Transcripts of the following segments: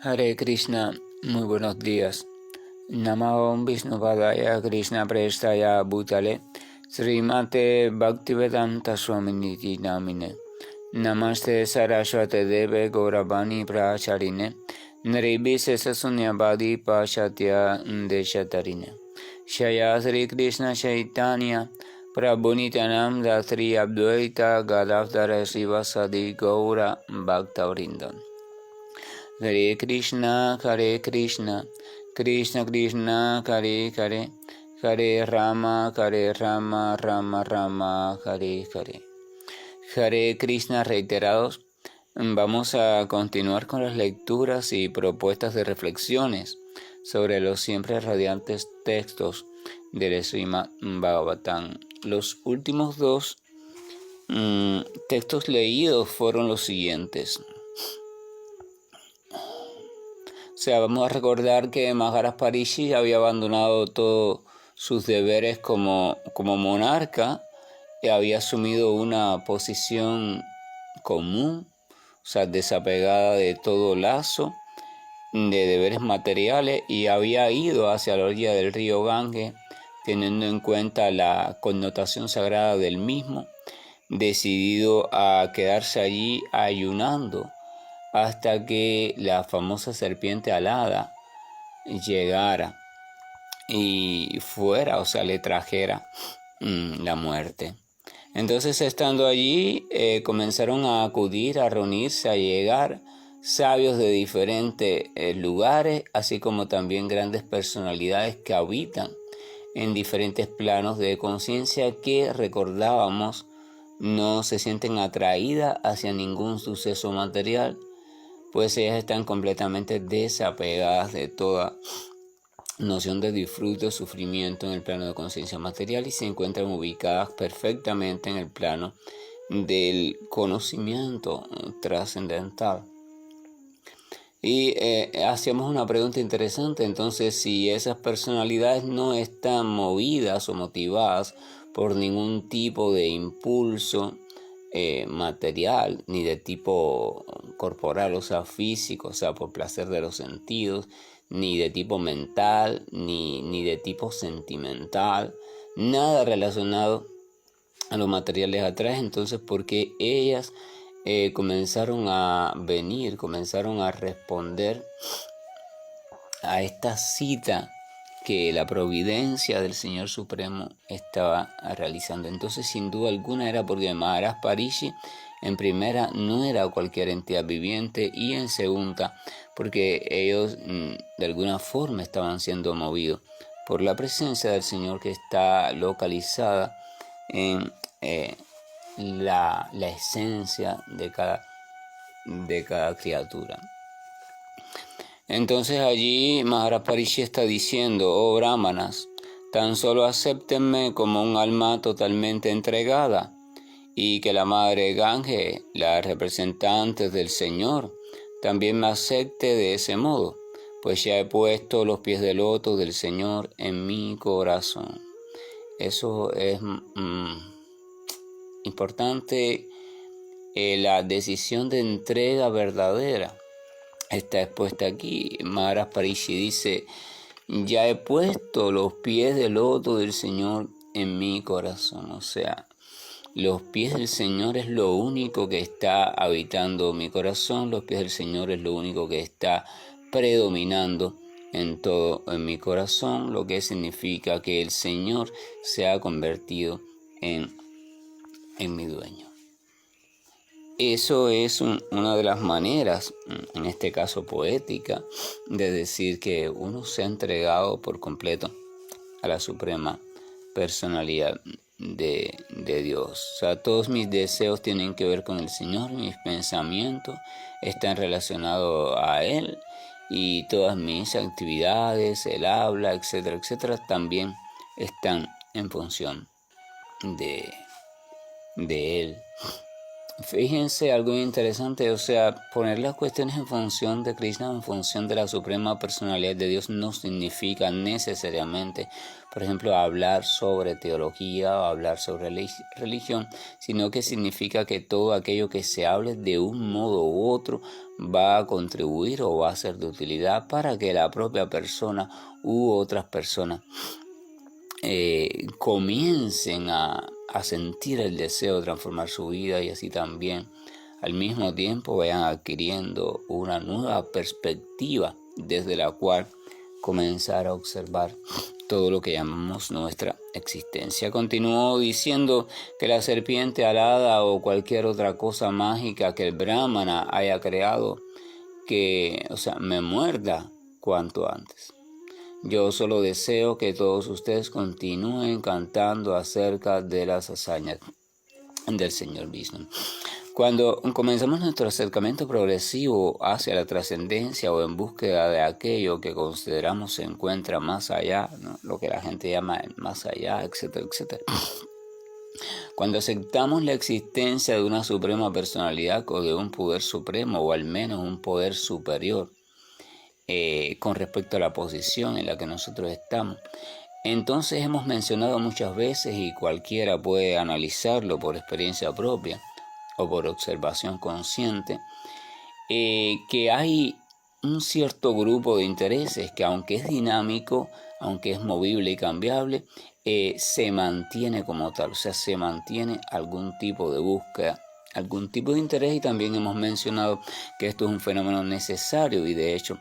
Hare Krishna, muy buenos días. Namo Vishnupadaya Krishna Prestaya Bhutale Srimate Bhaktivedanta Swaminiti Namine Namaste Saraswate Deve Gauravani Pracharine Niribhise Sasunyavadi Pashatya Deshatarine Shaya Sri Krishna Chaitanya Prabhu Nityananda Sri Advaita Gadadhara Srivasadi Gaura Bhaktavrinda. Hare Krishna, Krishna Krishna, Hare Hare, Hare Rama, Rama Rama, Hare Hare. Hare Krishna reiterados. Vamos a continuar con las lecturas y propuestas de reflexiones sobre los siempre radiantes textos del Srimad Bhagavatam. Los últimos dos textos leídos fueron los siguientes. O sea, vamos a recordar que Maharaj Parikshit había abandonado todos sus deberes como monarca y había asumido una posición común, o sea, desapegada de todo lazo de deberes materiales, y había ido hacia la orilla del río Ganges, teniendo en cuenta la connotación sagrada del mismo, decidido a quedarse allí ayunando hasta que la famosa serpiente alada llegara y fuera, o sea, le trajera la muerte. Entonces, estando allí, comenzaron a acudir, a reunirse, a llegar sabios de diferentes lugares, así como también grandes personalidades que habitan en diferentes planos de conciencia que, recordábamos, no se sienten atraídas hacia ningún suceso material, pues ellas están completamente desapegadas de toda noción de disfrute o sufrimiento en el plano de conciencia material y se encuentran ubicadas perfectamente en el plano del conocimiento trascendental. Y hacíamos una pregunta interesante. Entonces, si esas personalidades no están movidas o motivadas por ningún tipo de impulso material, ni de tipo corporal, o sea, físico, o sea, por placer de los sentidos, ni de tipo mental, ni de tipo sentimental, nada relacionado a lo material les atrae, entonces, porque ellas comenzaron a venir, comenzaron a responder a esta cita que la providencia del Señor Supremo estaba realizando. Entonces, sin duda alguna, era porque Maharaj Parikshit, en primera, no era cualquier entidad viviente, y en segunda, porque ellos de alguna forma estaban siendo movidos por la presencia del Señor, que está localizada en la esencia de cada criatura. Entonces allí Maharaj Parikshit está diciendo: oh brahmanas, tan solo acéptenme como un alma totalmente entregada, y que la Madre Ganges, la representante del Señor, también me acepte de ese modo, pues ya he puesto los pies de loto del Señor en mi corazón. Eso es importante. La decisión de entrega verdadera está expuesta aquí. Maharaj Parikshit dice: ya he puesto los pies del loto del Señor en mi corazón. O sea, los pies del Señor es lo único que está habitando mi corazón. Los pies del Señor es lo único que está predominando en todo en mi corazón, lo que significa que el Señor se ha convertido en mi dueño. Eso es una de las maneras, en este caso poética, de decir que uno se ha entregado por completo a la suprema personalidad de Dios. O sea, todos mis deseos tienen que ver con el Señor, mis pensamientos están relacionados a Él, y todas mis actividades, el habla, etcétera, etcétera, también están en función de Él. Fíjense algo interesante, o sea, poner las cuestiones en función de Krishna, en función de la suprema personalidad de Dios, no significa necesariamente, por ejemplo, hablar sobre teología o hablar sobre religión, sino que significa que todo aquello que se hable de un modo u otro va a contribuir o va a ser de utilidad para que la propia persona u otras personas comiencen a sentir el deseo de transformar su vida y así también al mismo tiempo vayan adquiriendo una nueva perspectiva desde la cual comenzar a observar todo lo que llamamos nuestra existencia. Continuó diciendo que la serpiente alada o cualquier otra cosa mágica que el Brahmana haya creado, me muerda cuanto antes. Yo solo deseo que todos ustedes continúen cantando acerca de las hazañas del Señor Vishnu. Cuando comenzamos nuestro acercamiento progresivo hacia la trascendencia o en búsqueda de aquello que consideramos se encuentra más allá, ¿no? Lo que la gente llama el más allá, etcétera, etcétera. Cuando aceptamos la existencia de una suprema personalidad o de un poder supremo o al menos un poder superior, con respecto a la posición en la que nosotros estamos. Entonces hemos mencionado muchas veces, y cualquiera puede analizarlo por experiencia propia o por observación consciente, que hay un cierto grupo de intereses que, aunque es dinámico, aunque es movible y cambiable, se mantiene como tal, o sea, se mantiene algún tipo de búsqueda, algún tipo de interés, y también hemos mencionado que esto es un fenómeno necesario y de hecho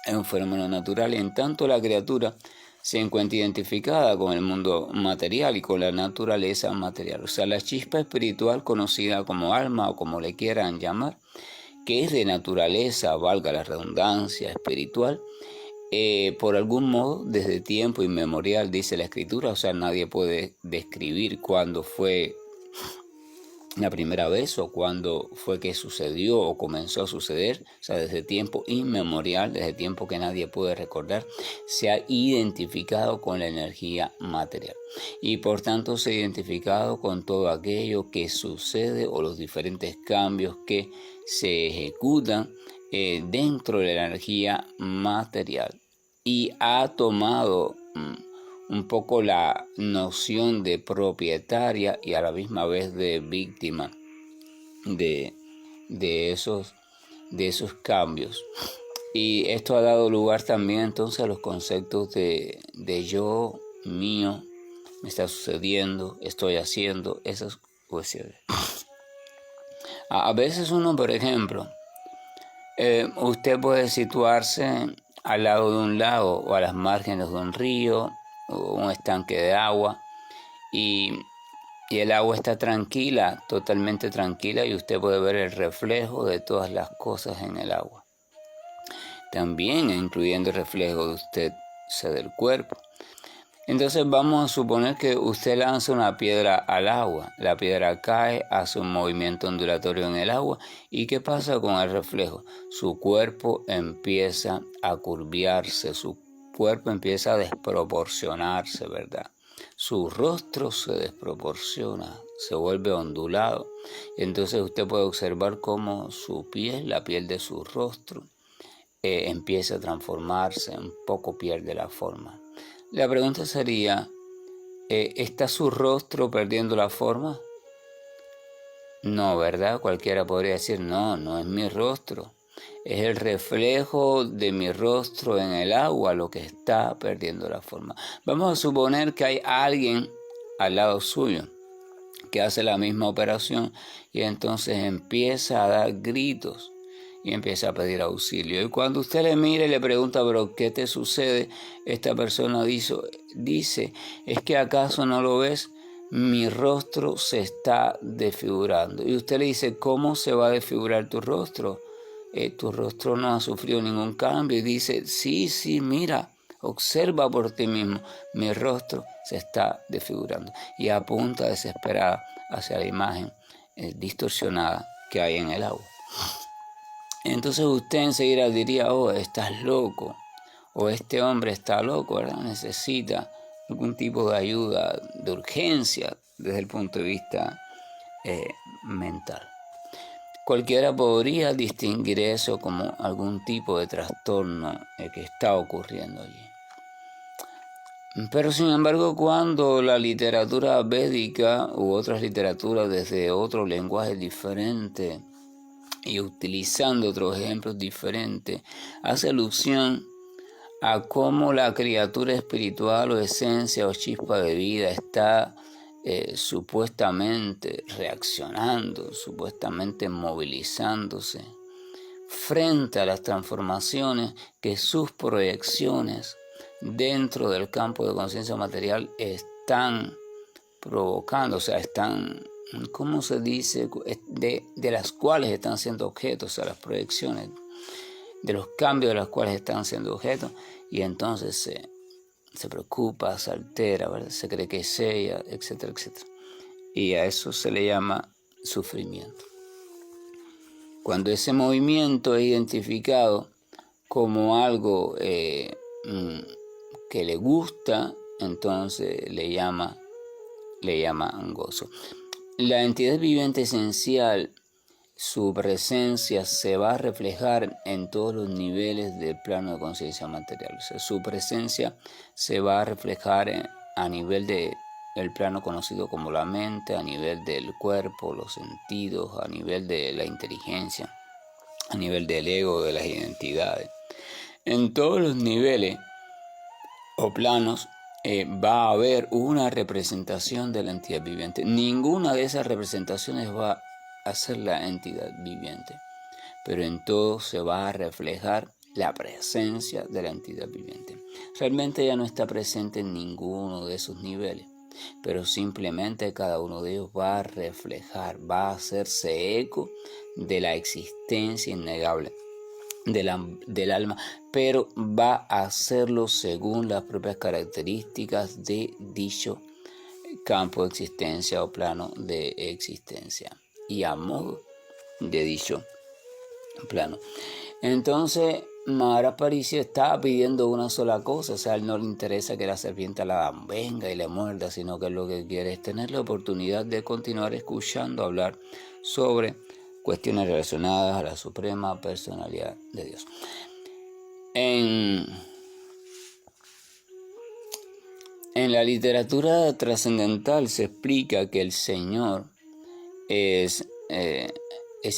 es un fenómeno natural, en tanto la criatura se encuentra identificada con el mundo material y con la naturaleza material. O sea, la chispa espiritual conocida como alma o como le quieran llamar, que es de naturaleza, valga la redundancia, espiritual, por algún modo, desde tiempo inmemorial, dice la Escritura, o sea, nadie puede describir cuándo fue la primera vez o cuándo fue que sucedió o comenzó a suceder, o sea, desde tiempo inmemorial, desde tiempo que nadie puede recordar, se ha identificado con la energía material y por tanto se ha identificado con todo aquello que sucede o los diferentes cambios que se ejecutan dentro de la energía material y ha tomado un poco la noción de propietaria y a la misma vez de víctima de esos cambios. Y esto ha dado lugar también entonces a los conceptos de yo, mío, me está sucediendo, estoy haciendo, esas cuestiones. A veces uno, por ejemplo, usted puede situarse al lado de un lago o a las márgenes de un río o un estanque de agua y el agua está tranquila, totalmente tranquila, y usted puede ver el reflejo de todas las cosas en el agua. También incluyendo el reflejo de usted, o sea, del cuerpo. Entonces vamos a suponer que usted lanza una piedra al agua, la piedra cae, hace un movimiento ondulatorio en el agua, ¿y qué pasa con el reflejo? Su cuerpo empieza a curviarse, su cuerpo empieza a desproporcionarse, ¿verdad? Su rostro se desproporciona, se vuelve ondulado, y entonces usted puede observar cómo su piel, la piel de su rostro, empieza a transformarse, un poco pierde la forma. La pregunta sería, ¿está su rostro perdiendo la forma? No, ¿verdad? Cualquiera podría decir, no es mi rostro. Es el reflejo de mi rostro en el agua lo que está perdiendo la forma. Vamos a suponer que hay alguien al lado suyo que hace la misma operación y entonces empieza a dar gritos y empieza a pedir auxilio. Y cuando usted le mira y le pregunta, ¿pero qué te sucede? Esta persona dice, ¿es que acaso no lo ves? Mi rostro se está desfigurando. Y usted le dice, ¿cómo se va a desfigurar tu rostro? Tu rostro no ha sufrido ningún cambio. Y dice, sí, mira, observa por ti mismo, mi rostro se está desfigurando. Y apunta desesperada hacia la imagen distorsionada que hay en el agua. Entonces usted enseguida diría, estás loco, o este hombre está loco, ¿verdad? Necesita algún tipo de ayuda, de urgencia desde el punto de vista mental. Cualquiera podría distinguir eso como algún tipo de trastorno que está ocurriendo allí. Pero sin embargo, cuando la literatura védica u otras literaturas desde otro lenguaje diferente y utilizando otros ejemplos diferentes, hace alusión a cómo la criatura espiritual o esencia o chispa de vida está supuestamente reaccionando, supuestamente movilizándose frente a las transformaciones que sus proyecciones dentro del campo de conciencia material están provocando, o sea, están, ¿cómo se dice? De las cuales están siendo objetos, o sea, las proyecciones de los cambios de los cuales están siendo objetos, y entonces se preocupa, se altera, ¿verdad? Se cree que es ella, etcétera, etcétera. Y a eso se le llama sufrimiento. Cuando ese movimiento es identificado como algo que le gusta, entonces le llama gozo. La entidad viviente esencial, su presencia se va a reflejar en todos los niveles del plano de conciencia material. O sea, su presencia se va a reflejar a nivel del plano conocido como la mente, a nivel del cuerpo, los sentidos, a nivel de la inteligencia, a nivel del ego, de las identidades. En todos los niveles o planos va a haber una representación de la entidad viviente. Ninguna de esas representaciones va a ser la entidad viviente, pero en todo se va a reflejar la presencia de la entidad viviente. Realmente ella no está presente en ninguno de esos niveles, pero simplemente cada uno de ellos va a reflejar, va a hacerse eco de la existencia innegable del alma, pero va a hacerlo según las propias características de dicho campo de existencia o plano de existencia y a modo de dicho plano. Entonces Mahara Parishya estaba pidiendo una sola cosa, o sea, a él no le interesa que la serpiente la venga y le muerda, sino que lo que quiere es tener la oportunidad de continuar escuchando hablar sobre cuestiones relacionadas a la suprema personalidad de Dios. En la literatura trascendental se explica que el Señor es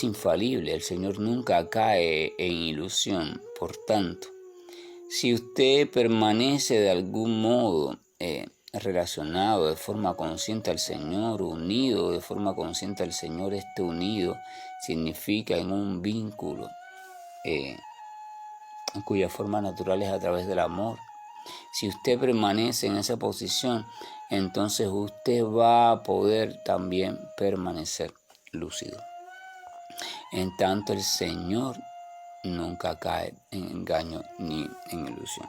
infalible, el Señor nunca cae en ilusión. Por tanto, si usted permanece de algún modo relacionado de forma consciente al Señor, unido de forma consciente al Señor, este unido significa en un vínculo cuya forma natural es a través del amor. Si usted permanece en esa posición, entonces usted va a poder también permanecer lúcido. En tanto, el Señor nunca cae en engaño ni en ilusión.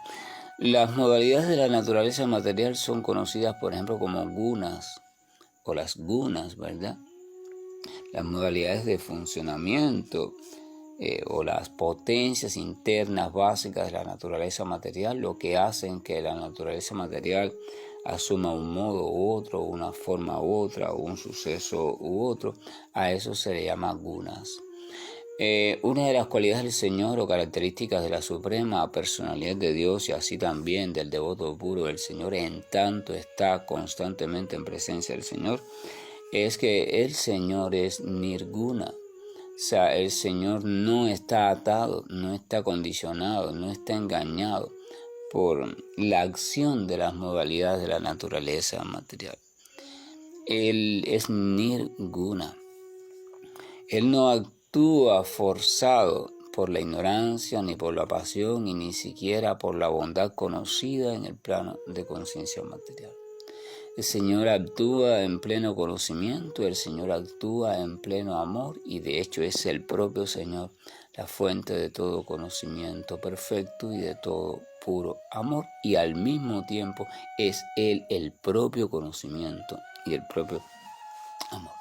Las modalidades de la naturaleza material son conocidas, por ejemplo, como gunas o las gunas, ¿verdad? Las modalidades de funcionamiento o las potencias internas básicas de la naturaleza material, lo que hacen que la naturaleza material asuma un modo u otro, una forma u otra, o un suceso u otro, a eso se le llama gunas. Una de las cualidades del Señor o características de la suprema personalidad de Dios y así también del devoto puro del Señor, en tanto está constantemente en presencia del Señor, es que el Señor es nirguna. O sea, el Señor no está atado, no está condicionado, no está engañado por la acción de las modalidades de la naturaleza material. Él es nirguna. Él no actúa forzado por la ignorancia, ni por la pasión, y ni siquiera por la bondad conocida en el plano de conciencia material. El Señor actúa en pleno conocimiento, el Señor actúa en pleno amor y de hecho es el propio Señor la fuente de todo conocimiento perfecto y de todo puro amor, y al mismo tiempo es Él el propio conocimiento y el propio amor.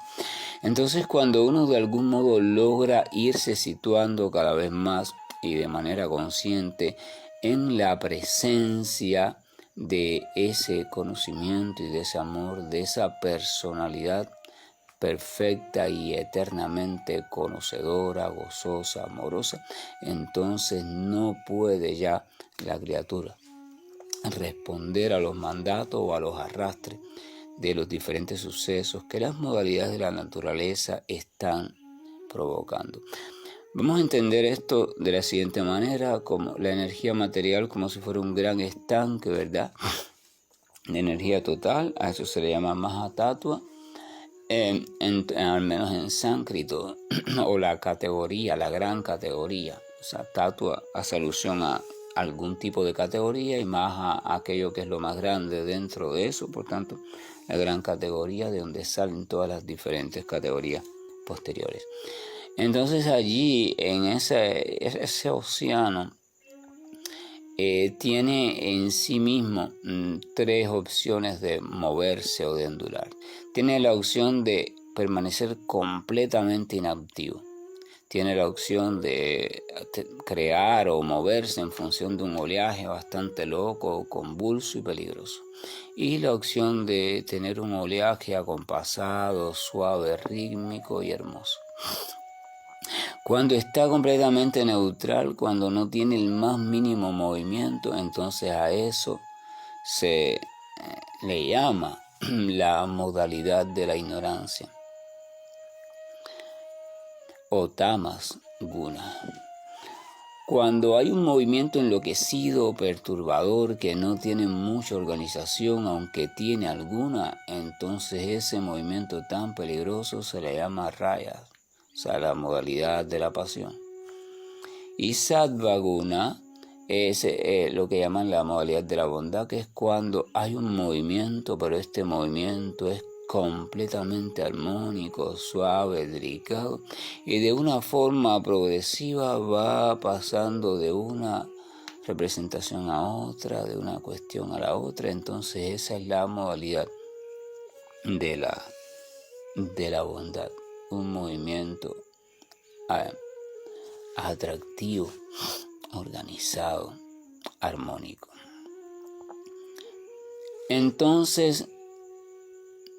Entonces, cuando uno de algún modo logra irse situando cada vez más y de manera consciente en la presencia de ese conocimiento y de ese amor, de esa personalidad perfecta y eternamente conocedora, gozosa, amorosa, entonces no puede ya la criatura responder a los mandatos o a los arrastres de los diferentes sucesos que las modalidades de la naturaleza están provocando. Vamos a entender esto de la siguiente manera, como la energía material como si fuera un gran estanque, ¿verdad?, de energía total. A eso se le llama Mahatattva, al menos en sánscrito, o la categoría, la gran categoría. O sea, tattva hace alusión a algún tipo de categoría y más a aquello que es lo más grande dentro de eso. Por tanto, la gran categoría de donde salen todas las diferentes categorías posteriores. Entonces allí, en ese océano, tiene en sí mismo tres opciones de moverse o de ondular. Tiene la opción de permanecer completamente inactivo. Tiene la opción de crear o moverse en función de un oleaje bastante loco, convulso y peligroso. Y la opción de tener un oleaje acompasado, suave, rítmico y hermoso. Cuando está completamente neutral, cuando no tiene el más mínimo movimiento, entonces a eso se le llama la modalidad de la ignorancia o tamas guna. Cuando hay un movimiento enloquecido o perturbador que no tiene mucha organización, aunque tiene alguna, entonces ese movimiento tan peligroso se le llama raya, o sea, la modalidad de la pasión. Y sattva guna es lo que llaman la modalidad de la bondad, que es cuando hay un movimiento, pero este movimiento es completamente armónico, suave, delicado, y de una forma progresiva va pasando de una representación a otra, de una cuestión a la otra. Entonces esa es la modalidad de la bondad, un movimiento atractivo, organizado, armónico. Entonces,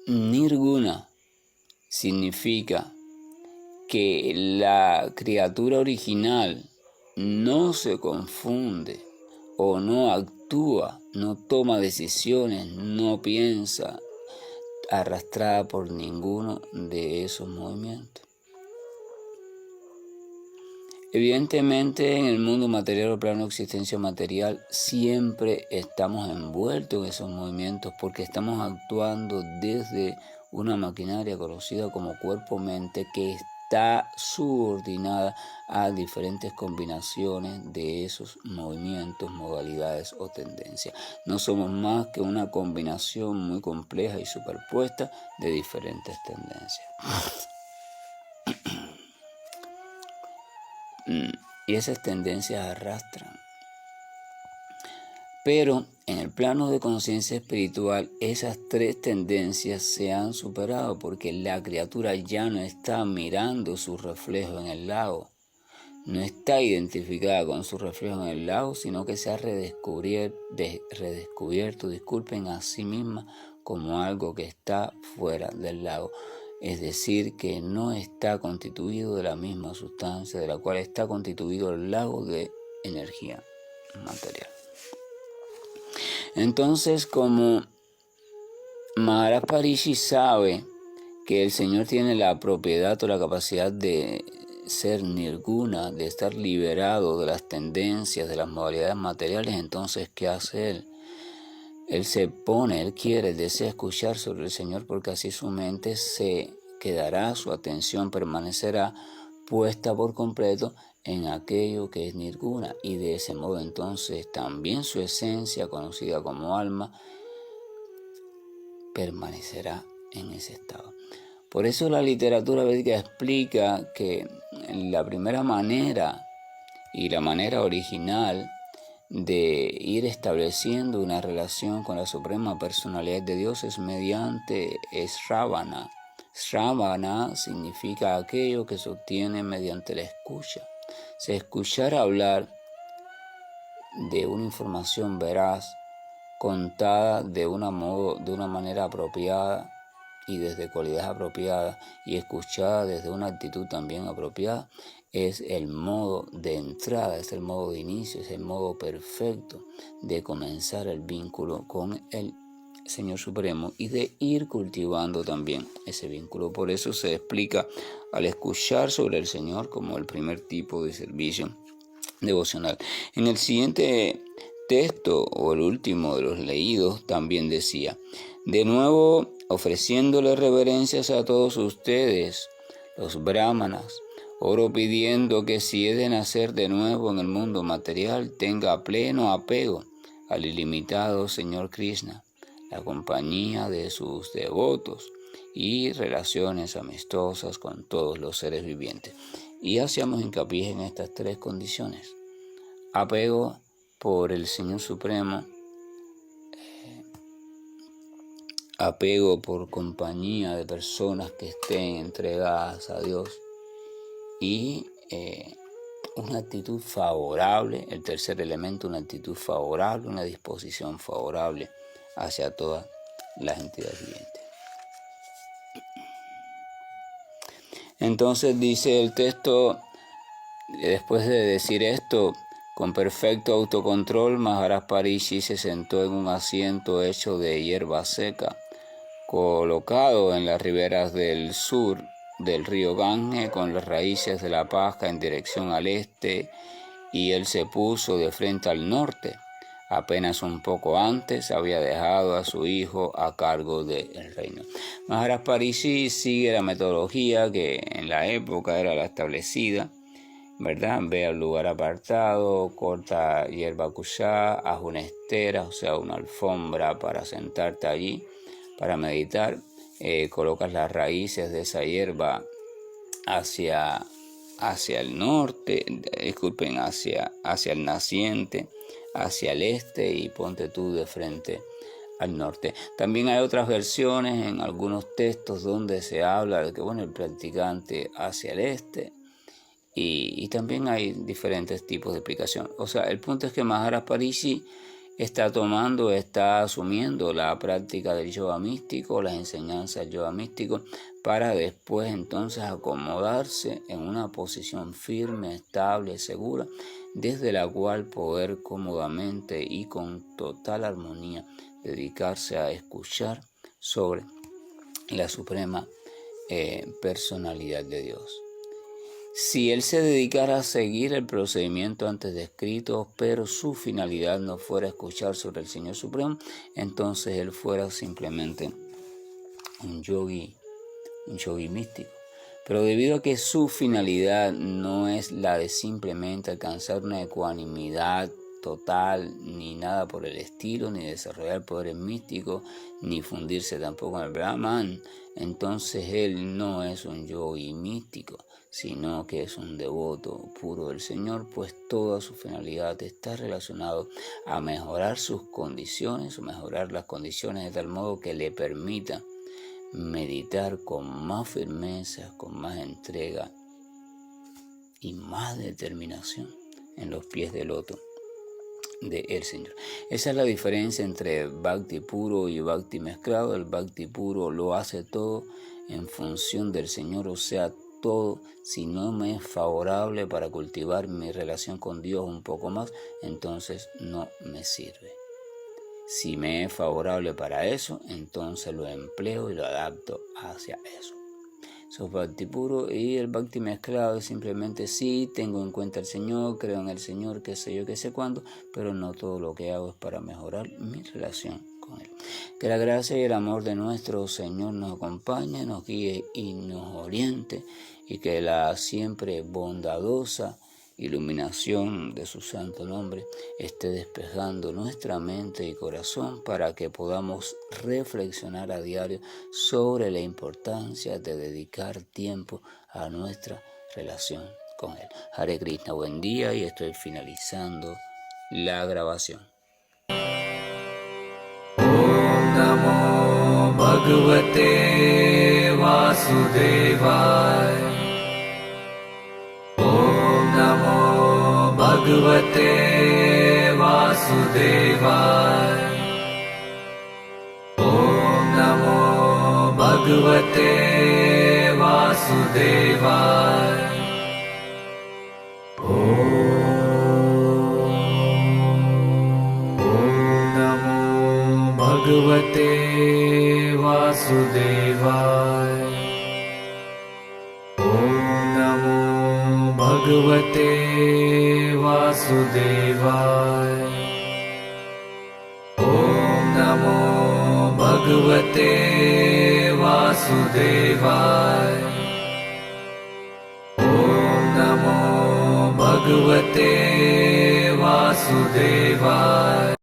nirguna significa que la criatura original no se confunde o no actúa, no toma decisiones, no piensa, arrastrada por ninguno de esos movimientos. Evidentemente, en el mundo material o plano de existencia material siempre estamos envueltos en esos movimientos porque estamos actuando desde una maquinaria conocida como cuerpo-mente que está subordinada a diferentes combinaciones de esos movimientos, modalidades o tendencias. No somos más que una combinación muy compleja y superpuesta de diferentes tendencias. Y esas tendencias arrastran. Pero en el plano de conciencia espiritual, esas tres tendencias se han superado porque la criatura ya no está mirando su reflejo en el lago, no está identificada con su reflejo en el lago, sino que se ha redescubierto, disculpen, a sí misma como algo que está fuera del lago. Es decir, que no está constituido de la misma sustancia de la cual está constituido el lago de energía material. Entonces, como Maharaj Parishi sabe que el Señor tiene la propiedad o la capacidad de ser nirguna, de estar liberado de las tendencias, de las modalidades materiales, entonces, ¿qué hace Él? Él se pone, Él quiere, desea escuchar sobre el Señor porque así su mente se quedará, su atención permanecerá puesta por completo en aquello que es nirguna y de ese modo entonces también su esencia, conocida como alma, permanecerá en ese estado. Por eso la literatura védica explica que la primera manera y la manera original de ir estableciendo una relación con la Suprema Personalidad de Dios es mediante Sravana. Sravana significa aquello que se obtiene mediante la escucha. Se escuchar hablar de una información veraz, contada de una manera apropiada, y desde cualidades apropiadas y escuchada desde una actitud también apropiada, es el modo de entrada, es el modo de inicio, es el modo perfecto de comenzar el vínculo con el Señor Supremo y de ir cultivando también ese vínculo. Por eso se explica al escuchar sobre el Señor como el primer tipo de servicio devocional. En el siguiente texto, o el último de los leídos, también decía: de nuevo, ofreciéndole reverencias a todos ustedes, los brahmanas, oro pidiendo que si he de nacer de nuevo en el mundo material, tenga pleno apego al ilimitado Señor Krishna, la compañía de sus devotos y relaciones amistosas con todos los seres vivientes. Y hacíamos hincapié en estas tres condiciones: apego por el Señor Supremo, apego por compañía de personas que estén entregadas a Dios y una actitud favorable, el tercer elemento, una actitud favorable, una disposición favorable hacia todas las entidades vivientes. Entonces dice el texto, después de decir esto, con perfecto autocontrol, Maharaj Parishi se sentó en un asiento hecho de hierba seca, colocado en las riberas del sur del río Gange, con las raíces de la paja en dirección al este, y él se puso de frente al norte. Apenas un poco antes había dejado a su hijo a cargo del reino. Maharaj Parishi sigue la metodología que en la época era la establecida, ¿verdad? Ve al lugar apartado, corta hierba kushá, haz una estera, o sea, una alfombra para sentarte allí, para meditar. Colocas las raíces de esa hierba hacia el norte, hacia el naciente, hacia el este, y ponte tú de frente al norte. También hay otras versiones en algunos textos donde se habla de que, el practicante hacia el este, y también hay diferentes tipos de explicación. O sea, el punto es que Maharaj Parishi está asumiendo la práctica del yoga místico, las enseñanzas del yoga místico, para después entonces acomodarse en una posición firme, estable, segura, desde la cual poder cómodamente y con total armonía dedicarse a escuchar sobre la suprema personalidad de Dios. Si él se dedicara a seguir el procedimiento antes descrito, pero su finalidad no fuera escuchar sobre el Señor Supremo, entonces él fuera simplemente un yogi místico. Pero debido a que su finalidad no es la de simplemente alcanzar una ecuanimidad total, ni nada por el estilo, ni desarrollar poderes místicos, ni fundirse tampoco con el Brahman, entonces él no es un yogi místico, sino que es un devoto puro del Señor, pues toda su finalidad está relacionada a mejorar sus condiciones, o mejorar las condiciones de tal modo que le permita meditar con más firmeza, con más entrega y más determinación en los pies del loto del Señor. Esa es la diferencia entre Bhakti puro y Bhakti mezclado. El Bhakti puro lo hace todo en función del Señor, o sea, todo. Si no me es favorable para cultivar mi relación con Dios un poco más, entonces no me sirve. Si me es favorable para eso, entonces lo empleo y lo adapto hacia eso. Eso es Bhakti puro. Y el Bhakti mezclado es simplemente sí, tengo en cuenta al Señor, creo en el Señor, qué sé yo, qué sé cuándo, pero no todo lo que hago es para mejorar mi relación con Él. Que la gracia y el amor de nuestro Señor nos acompañe, nos guíe y nos oriente, y que la siempre bondadosa iluminación de su santo nombre esté despejando nuestra mente y corazón para que podamos reflexionar a diario sobre la importancia de dedicar tiempo a nuestra relación con Él. Hare Krishna, buen día, y estoy finalizando la grabación. Om Namo Bhagavate Vasudevaya. Bhagavate Vasudevaya. Om Namo Bhagavate भगवते वासुदेवाय। ॐ नमो भगवते वासुदेवाय। ॐ नमो भगवते वासुदेवाय। ॐ नमो भगवते वासुदेवाय। ॐ नमो भगवते वासुदेवाय।